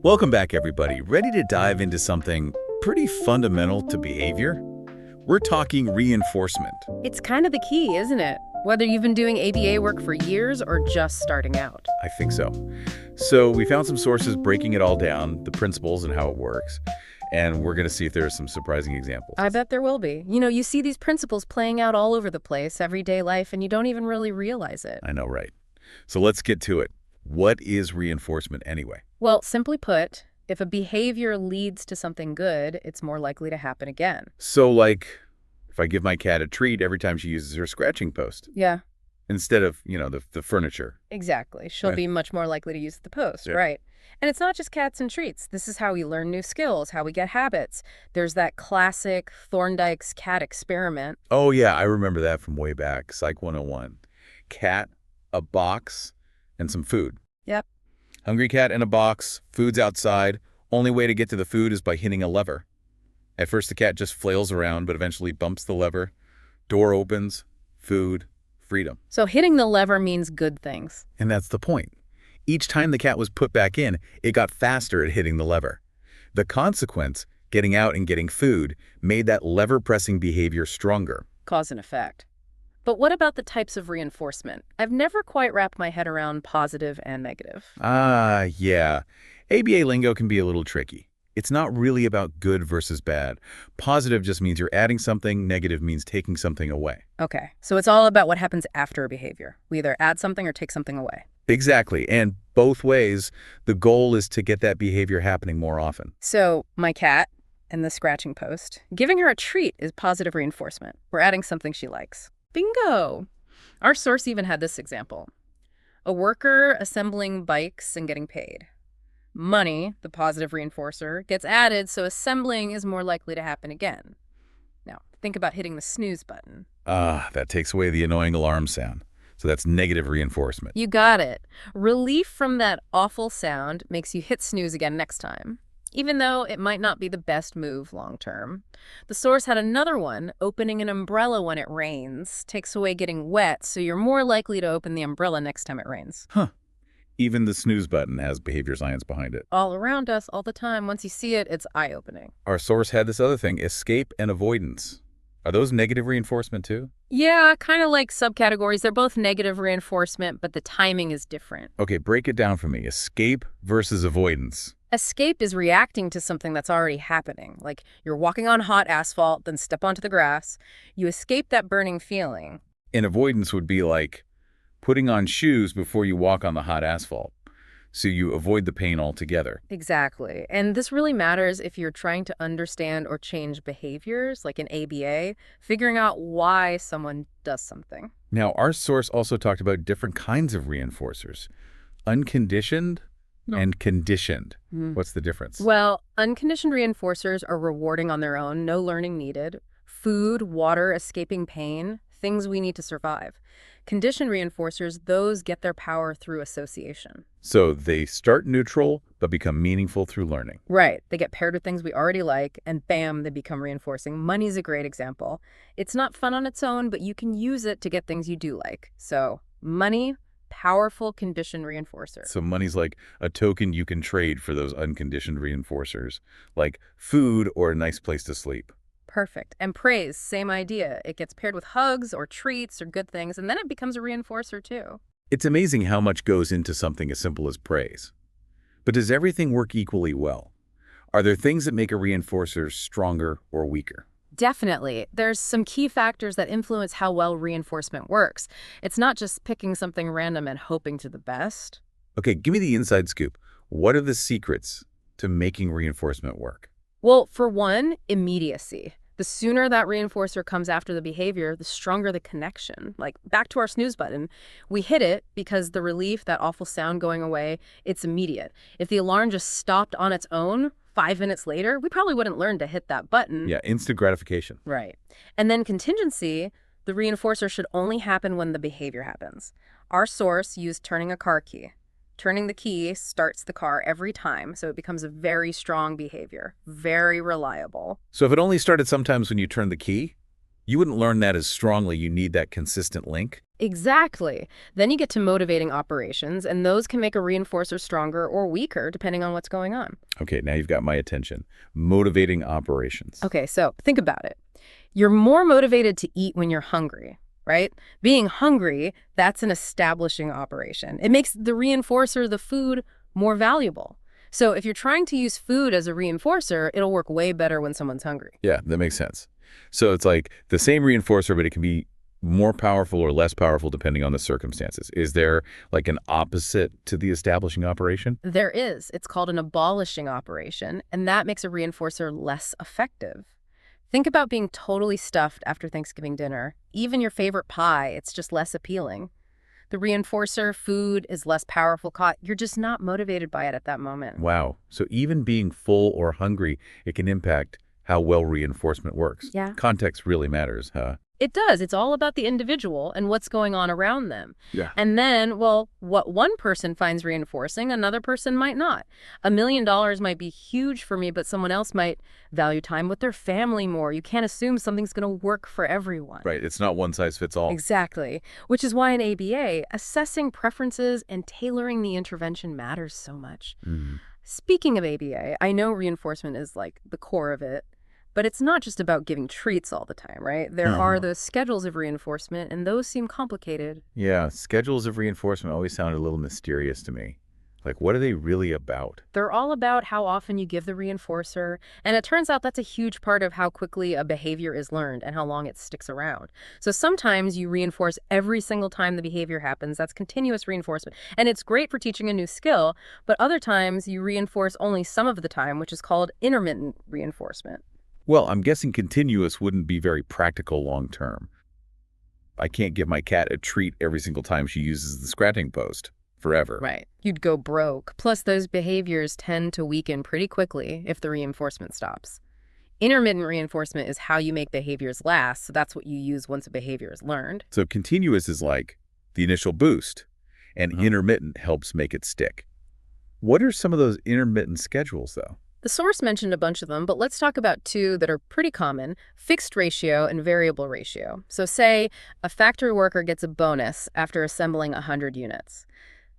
Welcome back, everybody. Ready to dive into something pretty fundamental to behavior? We're talking reinforcement. It's kind of the key, isn't it? Whether you've been doing ABA work for years or just starting out. I think so. So we found some sources breaking it all down, the principles and how it works, and we're going to see if there are some surprising examples. I bet there will be. You see these principles playing out all over the place, everyday life, and you don't even really realize it. I know, right? So let's get to it. What is reinforcement anyway? Well, simply put, if a behavior leads to something good, it's more likely to happen again. So like, if I give my cat a treat every time she uses her scratching post, Yeah, instead of, the furniture. exactly. She'll Right. be much more likely to use the post, Yeah. right? And it's not just cats and treats. This is how we learn new skills, how we get habits. There's that classic Thorndike's cat experiment. Oh yeah, I remember that from way back, Psych 101. Cat, a box, and some food. Yep. Hungry cat in a box, food's outside. Only way to get to the food is by hitting a lever. At first the cat just flails around, but eventually bumps the lever. Door opens, food, freedom. So hitting the lever means good things. And that's the point. Each time the cat was put back in, it got faster at hitting the lever. The consequence, getting out and getting food, made that lever-pressing behavior stronger. Cause and effect. But what about the types of reinforcement? I've never quite wrapped my head around positive and negative. Yeah. ABA lingo can be a little tricky. It's not really about good versus bad. Positive just means you're adding something, negative means taking something away. Okay, so it's all about what happens after a behavior. We either add something or take something away. Exactly, and both ways, the goal is to get that behavior happening more often. So my cat and the scratching post, giving her a treat is positive reinforcement. We're adding something she likes. Bingo! Our source even had this example. A worker assembling bikes and getting paid. Money, the positive reinforcer, gets added, so assembling is more likely to happen again. Now, think about hitting the snooze button. That takes away the annoying alarm sound. So that's negative reinforcement. You got it. Relief from that awful sound makes you hit snooze again next time, even though it might not be the best move long term. The source had another one. Opening an umbrella when it rains takes away getting wet, so you're more likely to open the umbrella next time it rains. Huh. Even the snooze button has behavior science behind it. All around us, all the time. Once you see it, it's eye-opening. Our source had this other thing, escape and avoidance. Are those negative reinforcement too? Yeah, kind of like subcategories. They're both negative reinforcement, but the timing is different. Okay, break it down for me. Escape versus avoidance. Escape is reacting to something that's already happening. Like you're walking on hot asphalt, then step onto the grass. You escape that burning feeling. And avoidance would be like putting on shoes before you walk on the hot asphalt. So you avoid the pain altogether. Exactly. And this really matters if you're trying to understand or change behaviors, like in ABA, figuring out why someone does something. Now, our source also talked about different kinds of reinforcers. Unconditioned and conditioned. What's the difference? Well, unconditioned reinforcers are rewarding on their own, no learning needed. Food, water, escaping pain, things we need to survive. Conditioned reinforcers, those get their power through association. So they start neutral, but become meaningful through learning. Right. They get paired with things we already like, and bam, they become reinforcing. Money's a great example. It's not fun on its own, but you can use it to get things you do like. So money, powerful conditioned reinforcer. So money's like a token you can trade for those unconditioned reinforcers, like food or a nice place to sleep. Perfect. And praise, same idea. It gets paired with hugs or treats or good things, and then it becomes a reinforcer too. It's amazing how much goes into something as simple as praise. But does everything work equally well? Are there things that make a reinforcer stronger or weaker? Definitely. There's some key factors that influence how well reinforcement works. It's not just picking something random and hoping to the best. Okay, give me the inside scoop. What are the secrets to making reinforcement work? Well, for one, immediacy. The sooner that reinforcer comes after the behavior, the stronger the connection. Like back to our snooze button, we hit it because the relief, that awful sound going away, it's immediate. If the alarm just stopped on its own 5 minutes later, we probably wouldn't learn to hit that button. Yeah, instant gratification. Right. And then contingency, the reinforcer should only happen when the behavior happens. Our source used turning a car key. Turning the key starts the car every time, so it becomes a very strong behavior, very reliable. So if it only started sometimes when you turn the key, You wouldn't learn that as strongly. You need that consistent link. Exactly. Then you get to motivating operations, and those can make a reinforcer stronger or weaker depending on what's going on. Okay, now you've got my attention. Motivating operations. Okay, so think about it. You're more motivated to eat when you're hungry, right? Being hungry, that's an establishing operation. It makes the reinforcer, the food, more valuable. So if you're trying to use food as a reinforcer, it'll work way better when someone's hungry. Yeah, that makes sense. So it's like the same reinforcer, but it can be more powerful or less powerful depending on the circumstances. Is there like an opposite to the establishing operation? There is. It's called an abolishing operation, and that makes a reinforcer less effective. Think about being totally stuffed after Thanksgiving dinner. Even your favorite pie, it's just less appealing. The reinforcer, food, is less powerful. You're just not motivated by it at that moment. Wow. So even being full or hungry, it can impact how well reinforcement works. Yeah. Context really matters, huh? It does. It's all about the individual and what's going on around them. Yeah. And then, well, what one person finds reinforcing, another person might not. $1 million might be huge for me, but someone else might value time with their family more. You can't assume something's going to work for everyone. Right. It's not one size fits all. Exactly. Which is why in ABA, assessing preferences and tailoring the intervention matters so much. Speaking of ABA, I know reinforcement is like the core of it. But it's not just about giving treats all the time, right? There are those schedules of reinforcement, and those seem complicated. Yeah, schedules of reinforcement always sounded a little mysterious to me. Like, what are they really about? They're all about how often you give the reinforcer, and it turns out that's a huge part of how quickly a behavior is learned and how long it sticks around. So sometimes you reinforce every single time the behavior happens. That's continuous reinforcement, and it's great for teaching a new skill, but other times you reinforce only some of the time, which is called intermittent reinforcement. Well, I'm guessing continuous wouldn't be very practical long term. I can't give my cat a treat every single time she uses the scratching post forever. Right. You'd go broke. Plus, those behaviors tend to weaken pretty quickly if the reinforcement stops. Intermittent reinforcement is how you make behaviors last, so that's what you use once a behavior is learned. So continuous is like the initial boost, and intermittent helps make it stick. What are some of those intermittent schedules, though? The source mentioned a bunch of them, but let's talk about two that are pretty common: fixed ratio and variable ratio. So say a factory worker gets a bonus after assembling 100 units.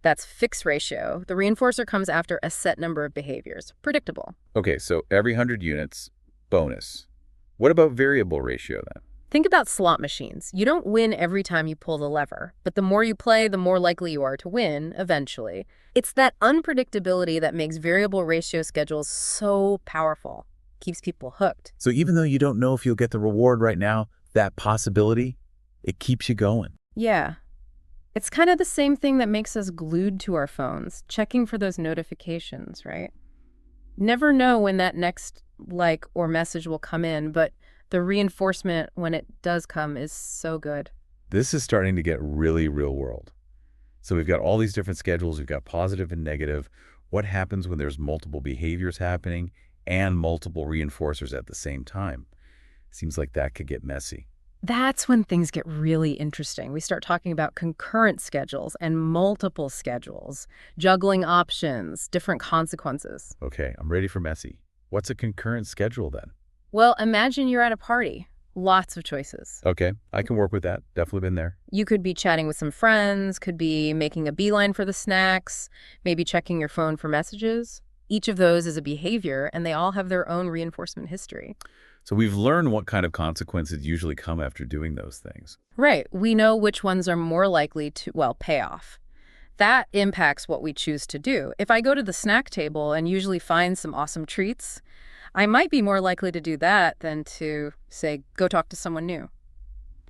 That's fixed ratio. The reinforcer comes after a set number of behaviors. Predictable. Okay, so every 100 units, bonus. What about variable ratio then? Think about slot machines. You don't win every time you pull the lever, but the more you play, the more likely you are to win eventually. It's that unpredictability that makes variable ratio schedules so powerful. Keeps people hooked. So even though you don't know if you'll get the reward right now, that possibility, it keeps you going. Yeah. It's kind of the same thing that makes us glued to our phones, checking for those notifications, right? Never know when that next like or message will come in, but the reinforcement when it does come is so good. This is starting to get really real world. So we've got all these different schedules. We've got positive and negative. What happens when there's multiple behaviors happening and multiple reinforcers at the same time? Seems like that could get messy. That's when things get really interesting. We start talking about concurrent schedules and multiple schedules, juggling options, different consequences. Okay, I'm ready for messy. What's a concurrent schedule then? Well, imagine you're at a party. Lots of choices. Okay, I can work with that. Definitely been there. You could be chatting with some friends, could be making a beeline for the snacks, maybe checking your phone for messages. Each of those is a behavior, and they all have their own reinforcement history. So we've learned what kind of consequences usually come after doing those things. Right. We know which ones are more likely to, well, pay off. That impacts what we choose to do. If I go to the snack table and usually find some awesome treats, I might be more likely to do that than to, say, go talk to someone new.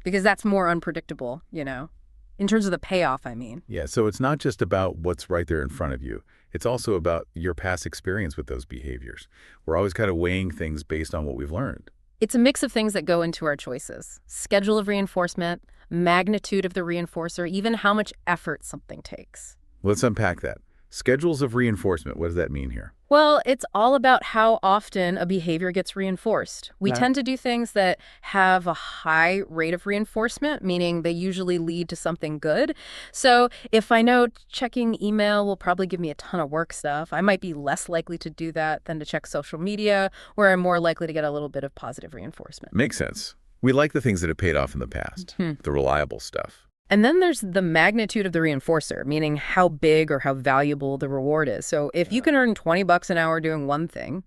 Because that's more unpredictable, you know, in terms of the payoff, I mean. Yeah, so it's not just about what's right there in front of you. It's also about your past experience with those behaviors. We're always kind of weighing things based on what we've learned. It's a mix of things that go into our choices. Schedule of reinforcement, magnitude of the reinforcer, even how much effort something takes. Let's unpack that. Schedules of reinforcement, what does that mean here? Well, it's all about how often a behavior gets reinforced. We tend to do things that have a high rate of reinforcement, meaning they usually lead to something good. So if I know checking email will probably give me a ton of work stuff, I might be less likely to do that than to check social media, where I'm more likely to get a little bit of positive reinforcement. Makes sense. We like the things that have paid off in the past, the reliable stuff. And then there's the magnitude of the reinforcer, meaning how big or how valuable the reward is. So if you can earn 20 bucks an hour doing one thing,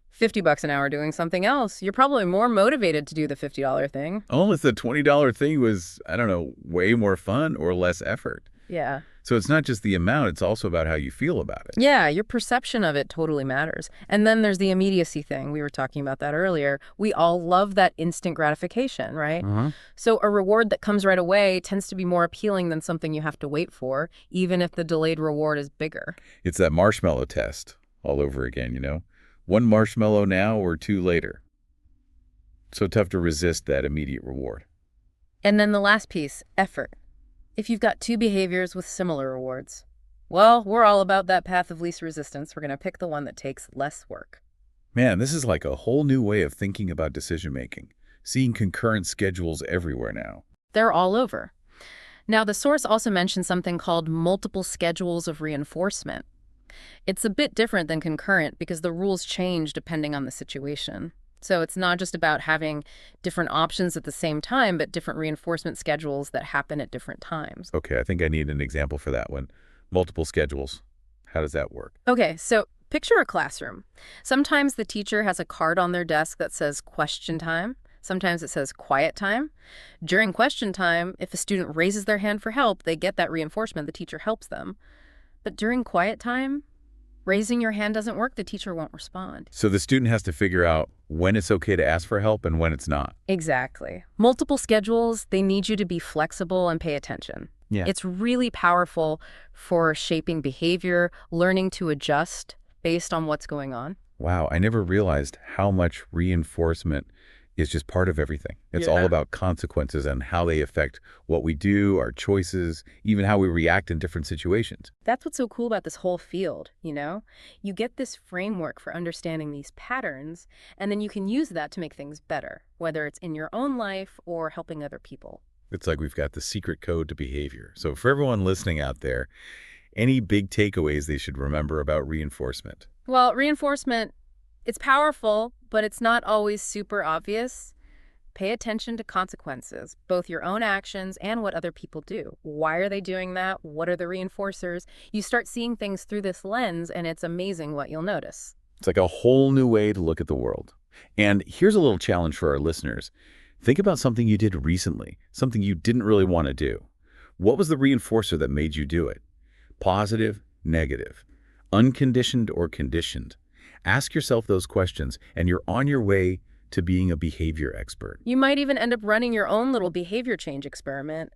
50 bucks an hour doing something else, you're probably more motivated to do the $50 thing. Oh, if the $20 thing was, I don't know, way more fun or less effort. Yeah. So it's not just the amount, it's also about how you feel about it. Yeah, your perception of it totally matters. And then there's the immediacy thing. We were talking about that earlier. We all love that instant gratification, right? So a reward that comes right away tends to be more appealing than something you have to wait for, even if the delayed reward is bigger. It's that marshmallow test all over again, you know? One marshmallow now or two later. So tough to resist that immediate reward. And then the last piece, effort. If you've got two behaviors with similar rewards, well, we're all about that path of least resistance. We're going to pick the one that takes less work. Man, this is like a whole new way of thinking about decision-making. Seeing concurrent schedules everywhere now. They're all over. Now, the source also mentions something called multiple schedules of reinforcement. It's a bit different than concurrent because the rules change depending on the situation. So it's not just about having different options at the same time, but different reinforcement schedules that happen at different times. Okay, I think I need an example for that one. Multiple schedules. How does that work? Okay, so picture a classroom. Sometimes the teacher has a card on their desk that says question time. Sometimes it says quiet time. During question time, if a student raises their hand for help, they get that reinforcement. The teacher helps them. But during quiet time, raising your hand doesn't work. The teacher won't respond. So the student has to figure out when it's okay to ask for help and when it's not. Exactly. Multiple schedules, they need you to be flexible and pay attention. Yeah. It's really powerful for shaping behavior, learning to adjust based on what's going on. Wow, I never realized how much reinforcement is just part of everything. It's all about consequences and how they affect what we do, our choices, even how we react in different situations. That's what's so cool about this whole field, you know? You get this framework for understanding these patterns, and then you can use that to make things better, whether it's in your own life or helping other people. It's like we've got the secret code to behavior. So for everyone listening out there, any big takeaways they should remember about reinforcement? Well, reinforcement, it's powerful, but it's not always super obvious. Pay attention to consequences, both your own actions and what other people do. Why are they doing that? What are the reinforcers? You start seeing things through this lens, and it's amazing what you'll notice. It's like a whole new way to look at the world. And here's a little challenge for our listeners. Think about something you did recently, something you didn't really want to do. What was the reinforcer that made you do it? Positive, negative, unconditioned or conditioned? Ask yourself those questions, and you're on your way to being a behavior expert. You might even end up running your own little behavior change experiment.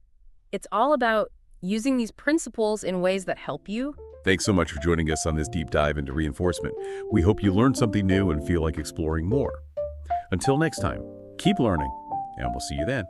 It's all about using these principles in ways that help you. Thanks so much for joining us on this deep dive into reinforcement. We hope you learned something new and feel like exploring more. Until next time, keep learning, and we'll see you then.